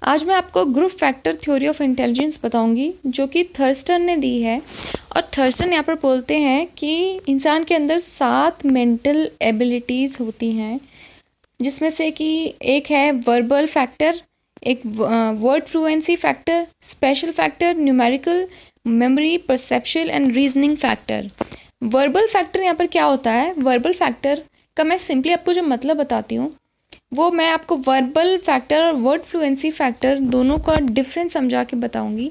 आज मैं आपको group factor theory of intelligence बताऊंगी जो कि थर्स्टन ने दी है। और थर्स्टन यहाँ पर बोलते हैं कि इंसान के अंदर 7 मेंटल एबिलिटीज़ होती हैं, जिसमें से कि एक है वर्बल फैक्टर, एक word fluency factor, spatial factor, numerical, memory, perceptual and reasoning factor. Verbal factor यहाँ पर क्या होता है? वर्बल फैक्टर का मैं सिंपली आपको जो मतलब बताती हूँ वो मैं आपको वर्बल फैक्टर और वर्ड फ्लुएंसी फैक्टर दोनों का डिफरेंस समझा के बताऊंगी।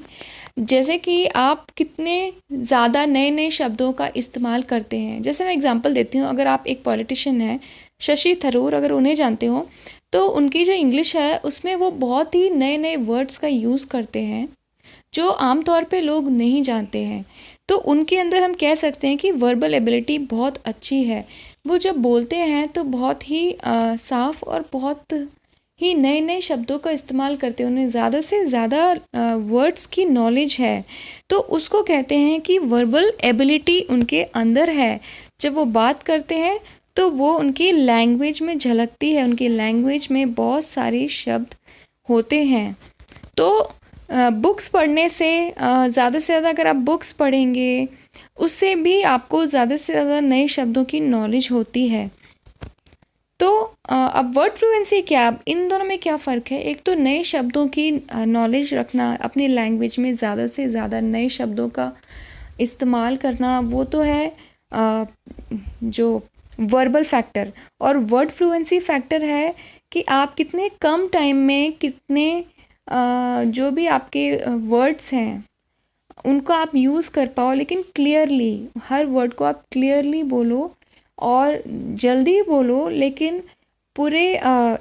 जैसे कि आप कितने ज़्यादा नए नए शब्दों का इस्तेमाल करते हैं। जैसे मैं एग्जांपल देती हूँ, अगर आप एक पॉलिटिशियन हैं शशि थरूर, अगर उन्हें जानते हो तो उनकी जो इंग्लिश है उसमें वो बहुत ही नए नए वर्ड्स का यूज़ करते हैं जो आमतौर पे लोग नहीं जानते हैं। तो उनके अंदर हम कह सकते हैं कि वर्बल एबिलिटी बहुत अच्छी है। वो जब बोलते हैं तो बहुत ही साफ और बहुत ही नए नए शब्दों का इस्तेमाल करते हैं, उन्हें ज़्यादा से ज़्यादा वर्ड्स की नॉलेज है। तो उसको कहते हैं कि वर्बल एबिलिटी उनके अंदर है। जब वो बात करते हैं तो वो उनकी लैंग्वेज में झलकती है, उनकी लैंग्वेज में बहुत सारे शब्द होते हैं। तो बुक्स पढ़ने से ज़्यादा से ज़्यादा अगर आप बुक्स पढ़ेंगे उससे भी आपको ज़्यादा से ज़्यादा नए शब्दों की नॉलेज होती है। तो अब वर्ड फ्लुएंसी क्या, अब इन दोनों में क्या फ़र्क है? एक तो नए शब्दों की नॉलेज रखना, अपनी लैंग्वेज में ज़्यादा से ज़्यादा नए शब्दों का इस्तेमाल करना, वो तो है जो वर्बल फैक्टर। और वर्ड फ्लुएंसी फैक्टर है कि आप कितने कम टाइम में कितने जो भी आपके वर्ड्स हैं उनको आप यूज़ कर पाओ, लेकिन क्लियरली, हर वर्ड को आप क्लियरली बोलो और जल्दी बोलो, लेकिन पूरे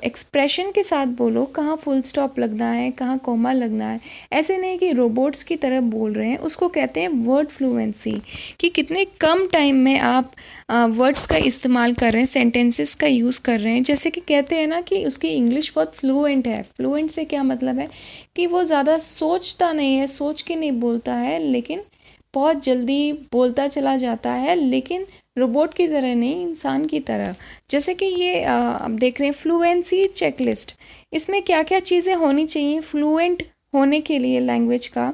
एक्सप्रेशन के साथ बोलो। कहाँ फुल स्टॉप लगना है, कहाँ कॉमा लगना है, ऐसे नहीं कि रोबोट्स की तरह बोल रहे हैं। उसको कहते हैं वर्ड फ्लुएंसी, कि कितने कम टाइम में आप वर्ड्स का इस्तेमाल कर रहे हैं, सेंटेंसेस का यूज़ कर रहे हैं। जैसे कि कहते हैं ना कि उसकी इंग्लिश बहुत फ्लुएंट है। फ्लुएंट से क्या मतलब है कि वो ज़्यादा सोचता नहीं है, सोच के नहीं बोलता है, लेकिन बहुत जल्दी बोलता चला जाता है, लेकिन रोबोट की तरह नहीं, इंसान की तरह। जैसे कि ये आप देख रहे हैं फ्लुएंसी चेकलिस्ट, इसमें क्या क्या चीज़ें होनी चाहिए फ्लुएंट होने के लिए लैंग्वेज का।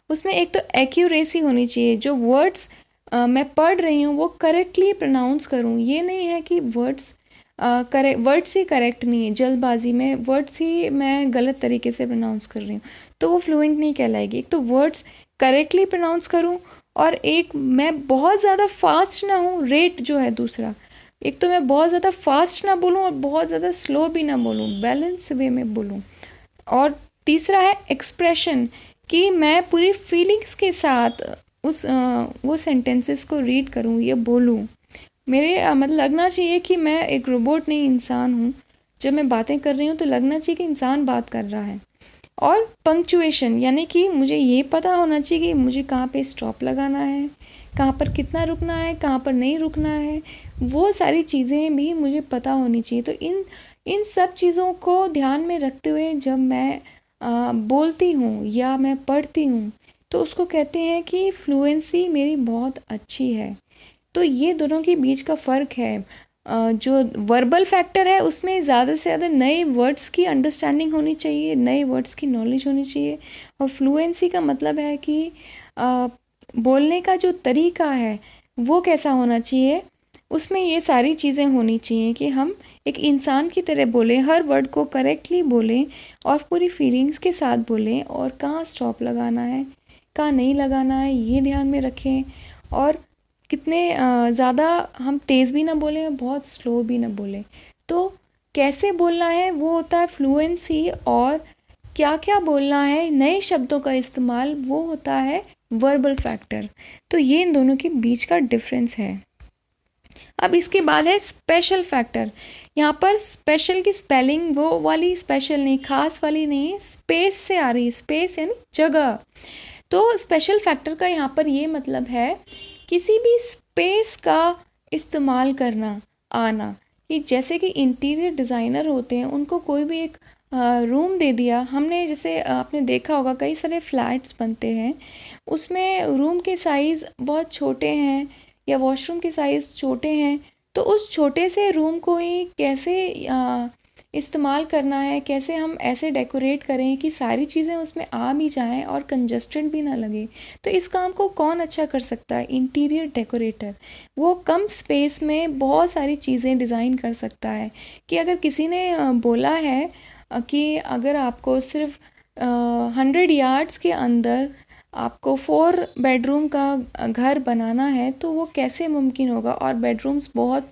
उसमें एक तो एक्यूरेसी होनी चाहिए, जो वर्ड्स मैं पढ़ रही हूँ वो करेक्टली प्रोनाउंस करूँ। ये नहीं है कि वर्ड्स ही करेक्ट नहीं है, जल्दबाजी में वर्ड्स ही मैं गलत तरीके से प्रोनाउंस कर रही हूँ, तो वो फ्लुएंट नहीं कहलाएगी। एक तो वर्ड्स करेक्टली प्रोनाउंस करूँ, और एक मैं बहुत ज़्यादा फास्ट ना हूँ, रेट जो है दूसरा। एक तो मैं बहुत ज़्यादा फास्ट ना बोलूँ और बहुत ज़्यादा स्लो भी ना बोलूँ, बैलेंस वे में बोलूँ। और तीसरा है एक्सप्रेशन, कि मैं पूरी फीलिंग्स के साथ वो सेंटेंसेस को रीड करूँ, ये बोलूँ। मेरे मतलब लगना चाहिए कि मैं एक रोबोट नहीं, इंसान हूँ। जब मैं बातें कर रही हूँ तो लगना चाहिए कि इंसान बात कर रहा है। और पंक्चुएशन, यानी कि मुझे ये पता होना चाहिए कि मुझे कहाँ पे स्टॉप लगाना है, कहाँ पर कितना रुकना है, कहाँ पर नहीं रुकना है। वो सारी चीज़ें भी मुझे पता होनी चाहिए। तो इन इन सब चीज़ों को ध्यान में रखते हुए जब मैं बोलती हूँ या मैं पढ़ती हूँ तो उसको कहते हैं कि फ्लुएंसी मेरी बहुत अच्छी है। तो ये दोनों के बीच का फ़र्क है। जो वर्बल फैक्टर है उसमें ज़्यादा से ज़्यादा नए वर्ड्स की अंडरस्टैंडिंग होनी चाहिए, नए वर्ड्स की नॉलेज होनी चाहिए। और फ्लुएंसी का मतलब है कि बोलने का जो तरीका है वो कैसा होना चाहिए, उसमें ये सारी चीज़ें होनी चाहिए कि हम एक इंसान की तरह बोलें, हर वर्ड को करेक्टली बोलें और पूरी फीलिंग्स के साथ बोलें, और कहाँ स्टॉप लगाना है, कहाँ नहीं लगाना है, ये ध्यान में रखें। और कितने ज़्यादा हम तेज़ भी ना बोलें और बहुत स्लो भी ना बोलें। तो कैसे बोलना है वो होता है फ्लुएंसी, और क्या क्या बोलना है, नए शब्दों का इस्तेमाल, वो होता है वर्बल फैक्टर। तो ये इन दोनों के बीच का डिफरेंस है। अब इसके बाद है स्पेशल फैक्टर। यहाँ पर स्पेशल की स्पेलिंग वो वाली स्पेशल नहीं, खास वाली नहीं, स्पेस से आ रही है, स्पेस यानी जगह। तो स्पेशल फैक्टर का यहाँ पर ये मतलब है किसी भी स्पेस का इस्तेमाल करना आना। कि जैसे कि इंटीरियर डिज़ाइनर होते हैं, उनको कोई भी एक रूम दे दिया हमने, जैसे आपने देखा होगा कई सारे फ्लैट्स बनते हैं, उसमें रूम के साइज़ बहुत छोटे हैं या वॉशरूम के साइज़ छोटे हैं, तो उस छोटे से रूम को ही कैसे इस्तेमाल करना है, कैसे हम ऐसे डेकोरेट करें कि सारी चीज़ें उसमें आ भी जाएं और कंजस्टेड भी ना लगे। तो इस काम को कौन अच्छा कर सकता है? Interior decorator. वो कम स्पेस में बहुत सारी चीज़ें डिज़ाइन कर सकता है। कि अगर किसी ने बोला है कि अगर आपको सिर्फ 100 यार्ड्स के अंदर आपको 4 बेडरूम का घर बनाना है, तो वो कैसे मुमकिन होगा? और बेडरूम्स बहुत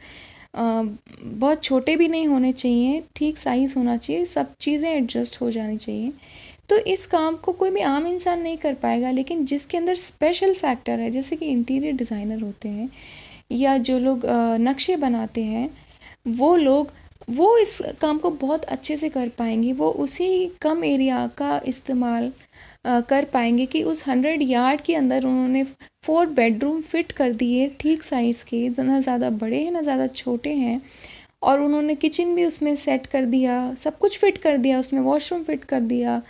छोटे भी नहीं होने चाहिए, ठीक साइज़ होना चाहिए, सब चीज़ें एडजस्ट हो जानी चाहिए। तो इस काम को कोई भी आम इंसान नहीं कर पाएगा, लेकिन जिसके अंदर स्पेशल फैक्टर है, जैसे कि इंटीरियर डिज़ाइनर होते हैं या जो लोग नक्शे बनाते हैं, वो इस काम को बहुत अच्छे से कर पाएंगे। वो उसी कम एरिया का इस्तेमाल कर पाएंगे कि उस 100 यार्ड के अंदर उन्होंने 4 बेडरूम फिट कर दिए, ठीक साइज़ के, ना ज़्यादा बड़े हैं ना ज़्यादा छोटे हैं। और उन्होंने किचन भी उसमें सेट कर दिया, सब कुछ फिट कर दिया, उसमें वॉशरूम फिट कर दिया,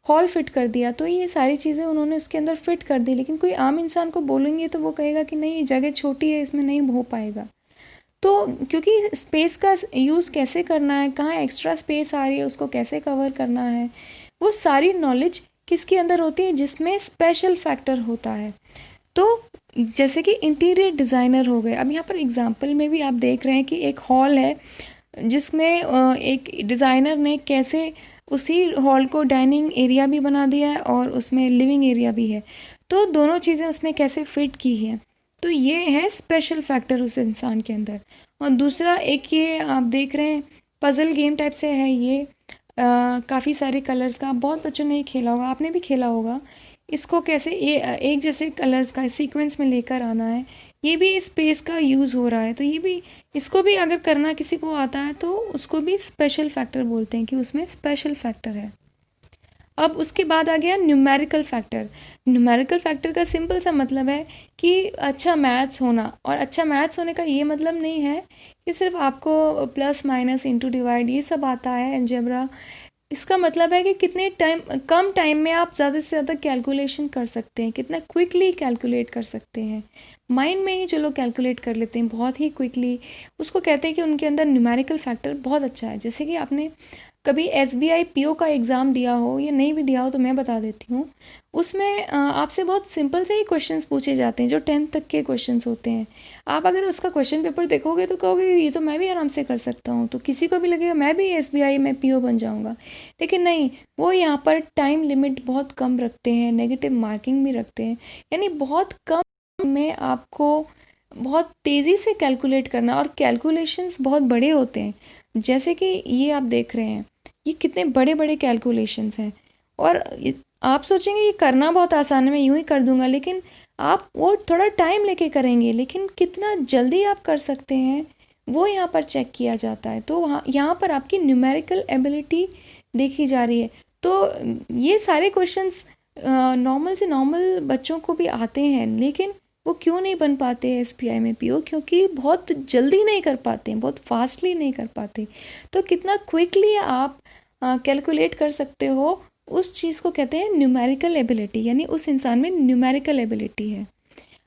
हॉल फिट कर दिया। तो ये सारी चीज़ें उन्होंने उसके अंदर फिट कर दी। लेकिन कोई आम इंसान को बोलेंगे तो वो कहेगा कि नहीं, जगह छोटी है, इसमें नहीं हो पाएगा। तो क्योंकि स्पेस का यूज़ कैसे करना है, कहाँ एक्स्ट्रा स्पेस आ रही है, उसको कैसे कवर करना है, वो सारी नॉलेज किसके अंदर होती है? जिसमें स्पेशल फैक्टर होता है। तो जैसे कि इंटीरियर डिज़ाइनर हो गए। अब यहाँ पर एग्जांपल में भी आप देख रहे हैं कि एक हॉल है जिसमें एक डिज़ाइनर ने कैसे उसी हॉल को डाइनिंग एरिया भी बना दिया है और उसमें लिविंग एरिया भी है। तो दोनों चीज़ें उसमें कैसे फिट की हैं। तो ये है स्पेशल फैक्टर उस इंसान के अंदर। और दूसरा एक ये आप देख रहे हैं, पज़ल गेम टाइप से है ये, काफ़ी सारे कलर्स का, बहुत बच्चों ने ये खेला होगा, आपने भी खेला होगा। इसको कैसे ये एक जैसे कलर्स का सीक्वेंस में लेकर आना है, ये भी स्पेस का यूज़ हो रहा है। तो ये भी, इसको भी अगर करना किसी को आता है तो उसको भी स्पेशल फैक्टर बोलते हैं कि उसमें स्पेशल फैक्टर है। अब उसके बाद आ गया न्यूमेरिकल फैक्टर। न्यूमेरिकल फैक्टर का सिंपल सा मतलब है कि अच्छा मैथ्स होना। और अच्छा मैथ्स होने का ये मतलब नहीं है कि सिर्फ आपको प्लस माइनस इंटू डिवाइड ये सब आता है, अलजेब्रा। इसका मतलब है कि कितने कम टाइम में आप ज़्यादा से ज़्यादा कैलकुलेशन कर सकते हैं, कितना क्विकली कैलकुलेट कर सकते हैं। माइंड में ही जो लोग कैलकुलेट कर लेते हैं बहुत ही क्विकली, उसको कहते हैं कि उनके अंदर न्यूमेरिकल फैक्टर बहुत अच्छा है। जैसे कि आपने कभी SBI PO का एग्ज़ाम दिया हो या नहीं भी दिया हो तो मैं बता देती हूँ। उसमें आपसे बहुत सिंपल से ही क्वेश्चंस पूछे जाते हैं, जो 10th तक के क्वेश्चंस होते हैं। आप अगर उसका क्वेश्चन पेपर देखोगे तो कहोगे ये तो मैं भी आराम से कर सकता हूँ, तो किसी को भी लगेगा मैं भी SBI में PO बन जाऊँगा। लेकिन नहीं, वो यहाँ पर टाइम लिमिट बहुत कम रखते हैं, नेगेटिव मार्किंग भी रखते हैं। यानी बहुत कम में आपको बहुत तेज़ी से कैलकुलेट करना, और कैलकुलेशंस बहुत बड़े होते हैं। जैसे कि ये आप देख रहे हैं, ये कितने बड़े बड़े कैलकुलेशंस हैं। और आप सोचेंगे ये करना बहुत आसान है, मैं यूँ ही कर दूंगा, लेकिन आप वो थोड़ा टाइम लेके करेंगे, लेकिन कितना जल्दी आप कर सकते हैं वो यहाँ पर चेक किया जाता है। तो वहाँ यहाँ पर आपकी न्यूमेरिकल एबिलिटी देखी जा रही है। तो ये सारे क्वेश्चंस नॉर्मल से नॉर्मल बच्चों को भी आते हैं, लेकिन वो क्यों नहीं बन पाते SBI में PO? क्योंकि बहुत जल्दी नहीं कर पाते हैं, बहुत फास्टली नहीं कर पाते। तो कितना क्विकली आप कैलकुलेट कर सकते हो, उस चीज़ को कहते हैं न्यूमेरिकल एबिलिटी, यानी उस इंसान में न्यूमेरिकल एबिलिटी है।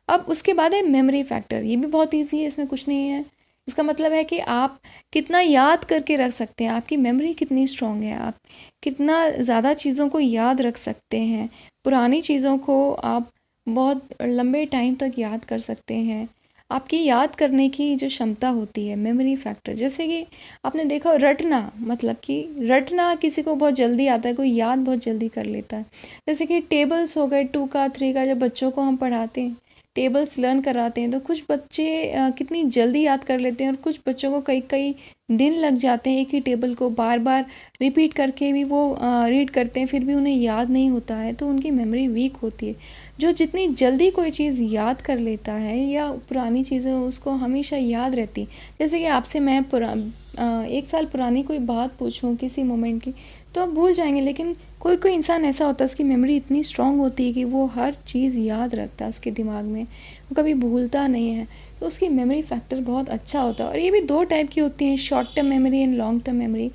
अब उसके बाद है मेमोरी फैक्टर। ये भी बहुत ईजी है, इसमें कुछ नहीं है। इसका मतलब है कि आप कितना याद करके रख सकते हैं, आपकी मेमोरी कितनी स्ट्रांग है, आप कितना ज़्यादा चीज़ों को याद रख सकते हैं। पुरानी चीज़ों को आप बहुत लंबे टाइम तक याद कर सकते हैं। आपकी याद करने की जो क्षमता होती है, मेमोरी फैक्टर। जैसे कि आपने देखा रटना, मतलब कि रटना किसी को बहुत जल्दी आता है, कोई याद बहुत जल्दी कर लेता है। जैसे कि टेबल्स हो गए, 2 का 3 का, जब बच्चों को हम पढ़ाते हैं, टेबल्स लर्न कराते हैं, तो कुछ बच्चे कितनी जल्दी याद कर लेते हैं और कुछ बच्चों को कई कई दिन लग जाते हैं एक ही टेबल को बार बार रिपीट करके भी वो रीड करते हैं, फिर भी उन्हें याद नहीं होता है, तो उनकी मेमोरी वीक होती है। जो जितनी जल्दी कोई चीज़ याद कर लेता है या पुरानी चीज़ें उसको हमेशा याद रहती। जैसे कि आपसे मैं 1 साल पुरानी कोई बात पूछूं किसी मोमेंट की, तो आप भूल जाएंगे, लेकिन कोई कोई इंसान ऐसा होता है उसकी मेमोरी इतनी स्ट्रांग होती है कि वो हर चीज़ याद रखता है उसके दिमाग में, वो कभी भूलता नहीं है। तो उसकी मेमोरी फैक्टर बहुत अच्छा होता है। और ये भी 2 टाइप की होती हैं, short term memory and long term memory.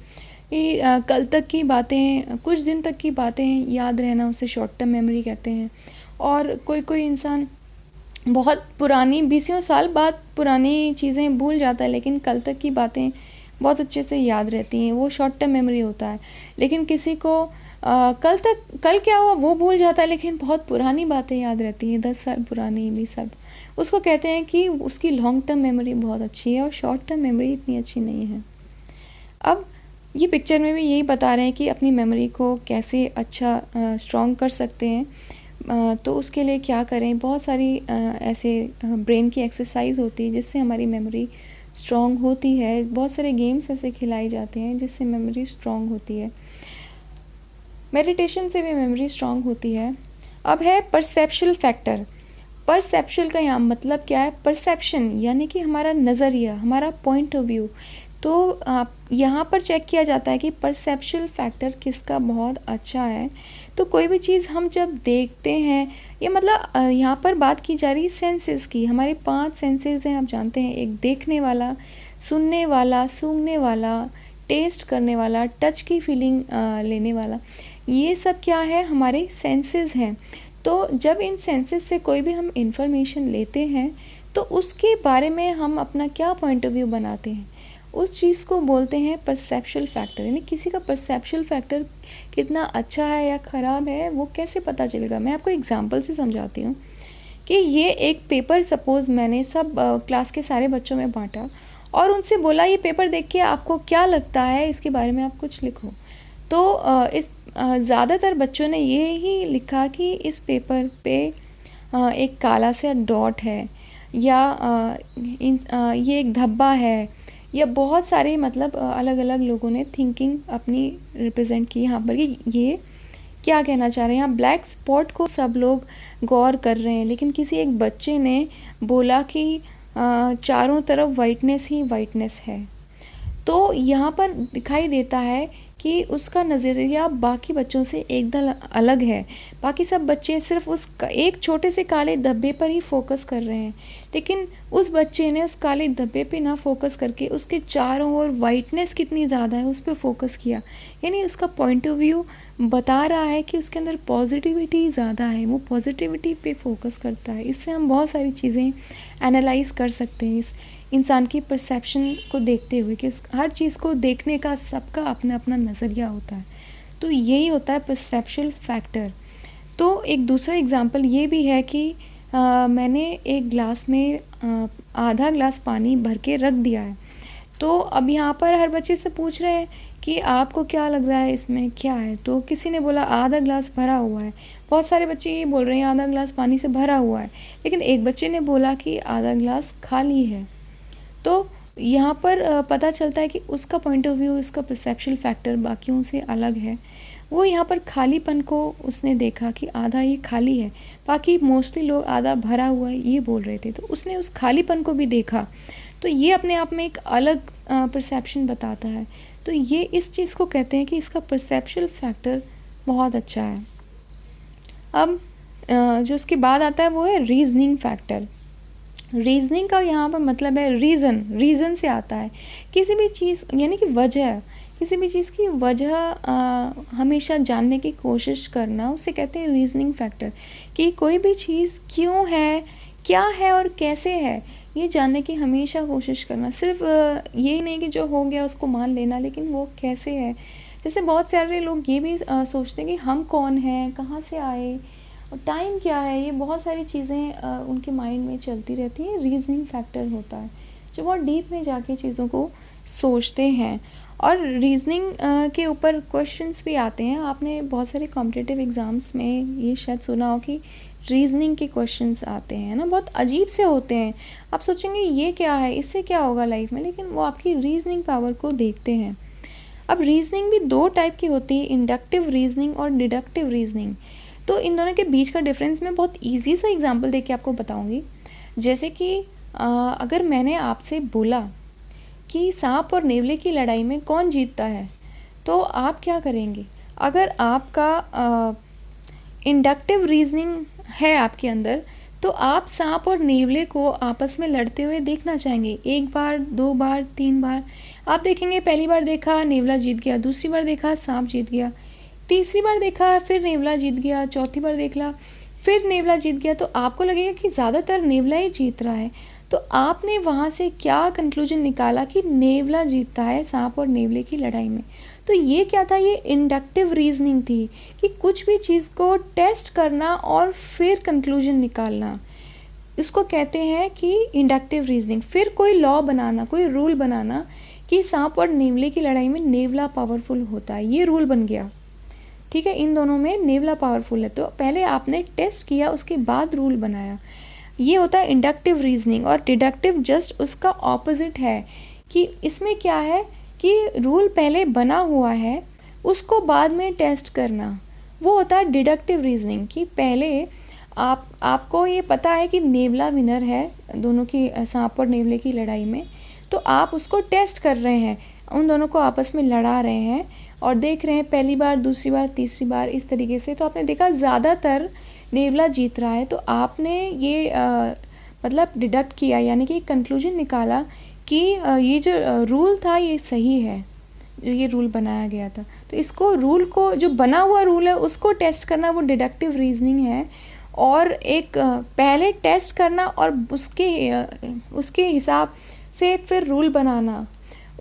ये कल तक की बातें, कुछ दिन तक की बातें याद रहना, उसे शॉर्ट टर्म मेमोरी कहते हैं। और कोई कोई इंसान बहुत पुरानी 20 साल बाद पुरानी चीज़ें भूल जाता है, लेकिन कल तक की बातें बहुत अच्छे से याद रहती हैं, वो शॉर्ट टर्म मेमोरी होता है। लेकिन किसी को कल क्या हुआ वो भूल जाता है, लेकिन बहुत पुरानी बातें याद रहती हैं, 10 साल पुरानी, 20 साल, उसको कहते हैं कि उसकी लॉन्ग टर्म मेमोरी बहुत अच्छी है और शॉर्ट टर्म मेमोरी इतनी अच्छी नहीं है। अब ये पिक्चर में भी यही बता रहे हैं कि अपनी मेमोरी को कैसे अच्छा स्ट्रॉन्ग कर सकते हैं। तो उसके लिए क्या करें, बहुत सारी ऐसे ब्रेन की एक्सरसाइज होती है जिससे हमारी मेमोरी स्ट्रॉन्ग होती है। बहुत सारे गेम्स ऐसे खिलाए जाते हैं जिससे मेमोरी स्ट्रॉन्ग होती है। मेडिटेशन से भी मेमोरी स्ट्रॉन्ग होती है। अब है परसेप्शुअल फैक्टर। परसेप्शुअल का यहाँ मतलब क्या है, परसेप्शन यानी कि हमारा नज़रिया, हमारा पॉइंट ऑफ व्यू। तो आप यहाँ पर चेक किया जाता है कि परसेप्शुअल फैक्टर किसका बहुत अच्छा है। तो कोई भी चीज़ हम जब देखते हैं, ये मतलब यहाँ पर बात की जा रही है सेंसेस की। हमारे 5 सेंसेस हैं, आप जानते हैं, एक देखने वाला, सुनने वाला, सूंघने वाला, टेस्ट करने वाला, टच की फीलिंग लेने वाला। ये सब क्या है, हमारे सेंसेस हैं। तो जब इन सेंसेस से कोई भी हम इंफॉर्मेशन लेते हैं तो उसके बारे में हम अपना क्या पॉइंट ऑफ व्यू बनाते हैं, उस चीज़ को बोलते हैं परसेप्शुअल फैक्टर। यानी किसी का परसेप्शुअल फैक्टर कितना अच्छा है या ख़राब है वो कैसे पता चलेगा। मैं आपको एग्जांपल से समझाती हूँ कि ये एक पेपर सपोज़ मैंने सब क्लास के सारे बच्चों में बांटा और उनसे बोला ये पेपर देख के आपको क्या लगता है, इसके बारे में आप कुछ लिखो। तो इस ज़्यादातर बच्चों ने ये ही लिखा कि इस पेपर पे एक काला सा डॉट है, या ये एक धब्बा है, या बहुत सारे मतलब अलग अलग लोगों ने थिंकिंग अपनी रिप्रेजेंट की यहाँ पर कि ये क्या कहना चाह रहे हैं। यहाँ ब्लैक स्पॉट को सब लोग गौर कर रहे हैं, लेकिन किसी एक बच्चे ने बोला कि चारों तरफ वाइटनेस ही वाइटनेस है। तो यहाँ पर दिखाई देता है कि उसका नज़रिया बाकी बच्चों से एकदम अलग है। बाकी सब बच्चे सिर्फ उस एक छोटे से काले धब्बे पर ही फोकस कर रहे हैं, लेकिन उस बच्चे ने उस काले धब्बे पे ना फोकस करके उसके चारों ओर वाइटनेस कितनी ज़्यादा है उस पर फोकस किया। यानी उसका पॉइंट ऑफ व्यू बता रहा है कि उसके अंदर पॉजिटिविटी ज़्यादा है, वो पॉजिटिविटी पे फोकस करता है। इससे हम बहुत सारी चीज़ें एनालाइज कर सकते हैं इस इंसान की परसेप्शन को देखते हुए कि हर चीज़ को देखने का सबका अपना अपना नज़रिया होता है। तो यही होता है परसेप्शुअल फैक्टर। तो एक दूसरा एग्जांपल ये भी है कि मैंने एक ग्लास में आधा ग्लास पानी भर के रख दिया है। तो अब यहाँ पर हर बच्चे से पूछ रहे हैं कि आपको क्या लग रहा है इसमें क्या है। तो किसी ने बोला आधा ग्लास भरा हुआ है, बहुत सारे बच्चे ये बोल रहे हैं आधा ग्लास पानी से भरा हुआ है, लेकिन एक बच्चे ने बोला कि आधा ग्लास खाली है। तो यहाँ पर पता चलता है कि उसका पॉइंट ऑफ व्यू, उसका परसेप्शुअल फैक्टर बाकियों से अलग है। वो यहाँ पर खालीपन को उसने देखा कि आधा ये खाली है, बाकी मोस्टली लोग आधा भरा हुआ है ये बोल रहे थे, तो उसने उस खालीपन को भी देखा। तो ये अपने आप में एक अलग परसेप्शन बताता है। तो ये इस चीज़ को कहते हैं कि इसका परसेप्शुअल फैक्टर बहुत अच्छा है। अब जो उसके बाद आता है वो है रीजनिंग फैक्टर। रीजनिंग का यहाँ पर मतलब है रीज़न से आता है। किसी भी चीज़ यानी कि वजह, किसी भी चीज़ की वजह हमेशा जानने की कोशिश करना, उसे कहते हैं रीजनिंग फैक्टर। कि कोई भी चीज़ क्यों है, क्या है और कैसे है, ये जानने की हमेशा कोशिश करना। सिर्फ यही नहीं कि जो हो गया उसको मान लेना, लेकिन वो कैसे है। जैसे बहुत सारे लोग ये भी सोचते हैं कि हम कौन हैं, कहाँ से आए और टाइम क्या है। ये बहुत सारी चीज़ें उनके माइंड में चलती रहती हैं। रीजनिंग फैक्टर होता है जो बहुत डीप में जाके चीज़ों को सोचते हैं। और रीजनिंग के ऊपर क्वेश्चंस भी आते हैं। आपने बहुत सारे कॉम्पिटिटिव एग्ज़ाम्स में ये शायद सुना हो कि रीजनिंग के क्वेश्चंस आते हैं ना, बहुत अजीब से होते हैं। आप सोचेंगे ये क्या है, इससे क्या होगा लाइफ में, लेकिन वो आपकी रीजनिंग पावर को देखते हैं। अब रीजनिंग भी 2 टाइप की होती है, इंडक्टिव रीजनिंग और डिडक्टिव रीजनिंग। तो इन दोनों के बीच का डिफरेंस मैं बहुत ईजी सा एग्जांपल देके आपको बताऊंगी। जैसे कि अगर मैंने आपसे बोला कि सांप और नेवले की लड़ाई में कौन जीतता है, तो आप क्या करेंगे। अगर आपका इंडक्टिव रीजनिंग है आपके अंदर, तो आप सांप और नेवले को आपस में लड़ते हुए देखना चाहेंगे। 1 बार, 2 बार, 3 बार आप देखेंगे। पहली बार देखा नेवला जीत गया, दूसरी बार देखा सांप जीत गया, तीसरी बार देखा फिर नेवला जीत गया, चौथी बार देख ला फिर नेवला जीत गया। तो आपको लगेगा कि ज़्यादातर नेवला ही जीत रहा है। तो तो आपने वहाँ से क्या कंक्लूजन निकाला कि नेवला जीतता है सांप और नेवले की लड़ाई में। तो ये क्या था, ये इंडक्टिव रीजनिंग थी कि कुछ भी चीज़ को टेस्ट करना और फिर कंक्लूजन निकालना, इसको कहते हैं कि इंडक्टिव रीजनिंग। फिर कोई लॉ बनाना, कोई रूल बनाना कि सांप और नेवले की लड़ाई में नेवला पावरफुल होता है, ये रूल बन गया। ठीक है, इन दोनों में नेवला पावरफुल है, तो पहले आपने टेस्ट किया उसके बाद रूल बनाया, ये होता है इंडक्टिव रीजनिंग। और डिडक्टिव जस्ट उसका ऑपोजिट है कि इसमें क्या है कि रूल पहले बना हुआ है उसको बाद में टेस्ट करना, वो होता है डिडक्टिव रीजनिंग। कि पहले आपको ये पता है कि नेवला विनर है दोनों की, सांप और नेवले की लड़ाई में, तो आप उसको टेस्ट कर रहे हैं, उन दोनों को आपस में लड़ा रहे हैं और देख रहे हैं पहली बार, दूसरी बार, तीसरी बार, इस तरीके से। तो आपने देखा ज़्यादातर नेवला जीत रहा है, तो आपने ये मतलब डिडक्ट किया, यानी कि कंक्लूजन निकाला कि ये जो रूल था ये सही है, जो ये रूल बनाया गया था। तो इसको, रूल को, जो बना हुआ रूल है उसको टेस्ट करना, वो डिडक्टिव रीजनिंग है। और एक पहले टेस्ट करना और उसके हिसाब से फिर रूल बनाना,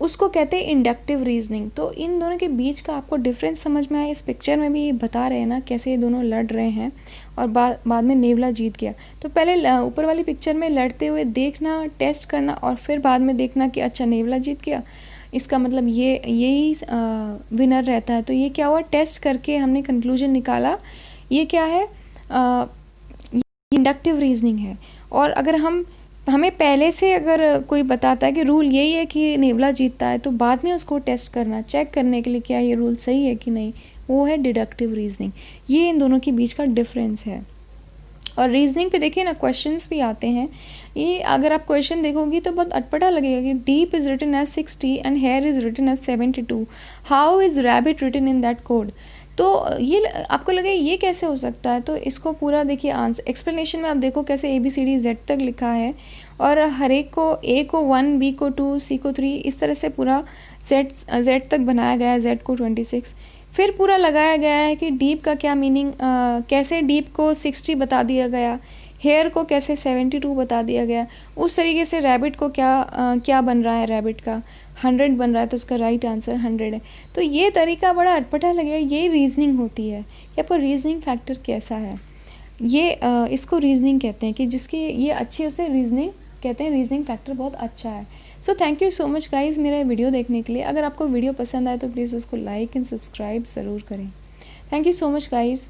उसको कहते हैं इंडक्टिव रीजनिंग। तो इन दोनों के बीच का आपको डिफरेंस समझ में आया। इस पिक्चर में भी बता रहे हैं ना कैसे ये दोनों लड़ रहे हैं और बाद में नेवला जीत गया। तो पहले ऊपर वाली पिक्चर में लड़ते हुए देखना, टेस्ट करना और फिर बाद में देखना कि अच्छा नेवला जीत गया, इसका मतलब यही विनर रहता है। तो ये क्या हुआ, टेस्ट करके हमने कंक्लूजन निकाला, ये क्या है, इंडक्टिव रीजनिंग है। और अगर हमें पहले से अगर कोई बताता है कि रूल यही है कि नेवला जीतता है, तो बाद में उसको टेस्ट करना, चेक करने के लिए क्या ये रूल सही है कि नहीं, वो है डिडक्टिव रीजनिंग। ये इन दोनों के बीच का डिफरेंस है। और रीजनिंग पे देखिए ना, क्वेश्चंस भी आते हैं। ये अगर आप क्वेश्चन देखोगी तो बहुत अटपटा लगेगा कि deep is written as 60 and hare is written as 72, how is rabbit written in that code. तो ये आपको लगे ये कैसे हो सकता है, तो इसको पूरा देखिए, आंसर एक्सप्लेनेशन में आप देखो कैसे ABCD Z तक लिखा है और हर एक को, A को 1, B को 2, C को 3, इस तरह से पूरा Z तक बनाया गया है, Z को 26। फिर पूरा लगाया गया है कि डीप का क्या मीनिंग, कैसे डीप को 60 बता दिया गया, हेयर को कैसे 72 बता दिया गया, उस तरीके से रैबिट को क्या बन रहा है, रैबिट का 100 बन रहा है, तो उसका राइट आंसर 100 है। तो ये तरीका बड़ा अटपटा लगेगा, ये रीजनिंग होती है। यहाँ पर रीजनिंग फैक्टर कैसा है, ये इसको रीजनिंग कहते हैं कि जिसकी ये अच्छी, उसे रीजनिंग कहते हैं, रीजनिंग फैक्टर बहुत अच्छा है। So thank you so much guys मेरा वीडियो देखने के लिए। अगर आपको वीडियो पसंद आए तो प्लीज़ उसको लाइक एंड सब्सक्राइब ज़रूर करें। Thank you so much guys.